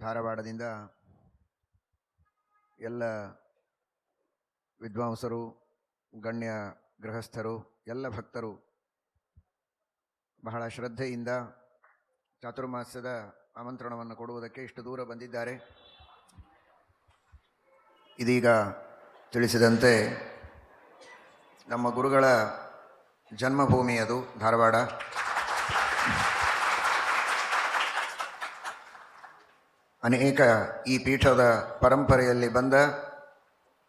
ಧಾರವಾಡದಿಂದ ಎಲ್ಲ ವಿದ್ವಾಂಸರು, ಗಣ್ಯ ಗೃಹಸ್ಥರು, ಎಲ್ಲ ಭಕ್ತರು ಬಹಳ ಶ್ರದ್ಧೆಯಿಂದ ಚಾತುರ್ಮಾಸ್ಯದ ಆಮಂತ್ರಣವನ್ನು ಕೊಡುವುದಕ್ಕೆ ಇಷ್ಟು ದೂರ ಬಂದಿದ್ದಾರೆ. ಇದೀಗ ತಿಳಿಸಿದಂತೆ ನಮ್ಮ ಗುರುಗಳ ಜನ್ಮಭೂಮಿ ಅದು ಧಾರವಾಡ. ಅನೇಕ ಈ ಪೀಠದ ಪರಂಪರೆಯಲ್ಲಿ ಬಂದ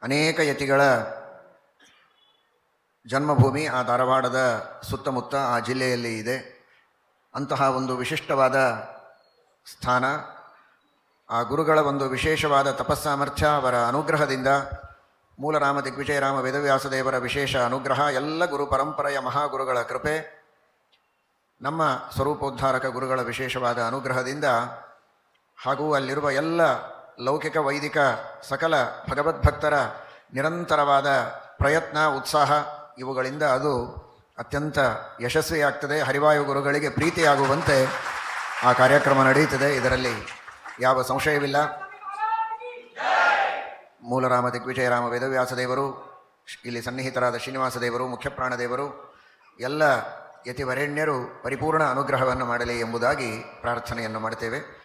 ಅನೇಕ ಯತಿಗಳ ಜನ್ಮಭೂಮಿ ಆ ಧಾರವಾಡದ ಸುತ್ತಮುತ್ತ ಆ ಜಿಲ್ಲೆಯಲ್ಲಿ ಇದೆ. ಅಂತಹ ಒಂದು ವಿಶಿಷ್ಟವಾದ ಸ್ಥಾನ, ಆ ಗುರುಗಳ ಒಂದು ವಿಶೇಷವಾದ ತಪಸ್ಸಾಮರ್ಥ್ಯ, ಅವರ ಅನುಗ್ರಹದಿಂದ, ಮೂಲರಾಮ ದಿಗ್ವಿಜಯರಾಮ ವೇದವ್ಯಾಸದೇವರ ವಿಶೇಷ ಅನುಗ್ರಹ, ಎಲ್ಲ ಗುರು ಪರಂಪರೆಯ ಮಹಾಗುರುಗಳ ಕೃಪೆ, ನಮ್ಮ ಸ್ವರೂಪೋದ್ಧಾರಕ ಗುರುಗಳ ವಿಶೇಷವಾದ ಅನುಗ್ರಹದಿಂದ ಹಾಗೂ ಅಲ್ಲಿರುವ ಎಲ್ಲ ಲೌಕಿಕ ವೈದಿಕ ಸಕಲ ಭಗವದ್ಭಕ್ತರ ನಿರಂತರವಾದ ಪ್ರಯತ್ನ, ಉತ್ಸಾಹ ಇವುಗಳಿಂದ ಅದು ಅತ್ಯಂತ ಯಶಸ್ವಿಯಾಗ್ತದೆ. ಹರಿವಾಯು ಗುರುಗಳಿಗೆ ಪ್ರೀತಿಯಾಗುವಂತೆ ಆ ಕಾರ್ಯಕ್ರಮ ನಡೆಯುತ್ತದೆ, ಇದರಲ್ಲಿ ಯಾವ ಸಂಶಯವಿಲ್ಲ. ಮೂಲರಾಮ ದಿಗ್ವಿಜಯರಾಮ ವೇದವ್ಯಾಸದೇವರು, ಇಲ್ಲಿ ಸನ್ನಿಹಿತರಾದ ಶ್ರೀನಿವಾಸದೇವರು, ಮುಖ್ಯಪ್ರಾಣದೇವರು, ಎಲ್ಲ ಯತಿವರೆಣ್ಯರು ಪರಿಪೂರ್ಣ ಅನುಗ್ರಹವನ್ನು ಮಾಡಲಿ ಎಂಬುದಾಗಿ ಪ್ರಾರ್ಥನೆಯನ್ನು ಮಾಡ್ತೇವೆ.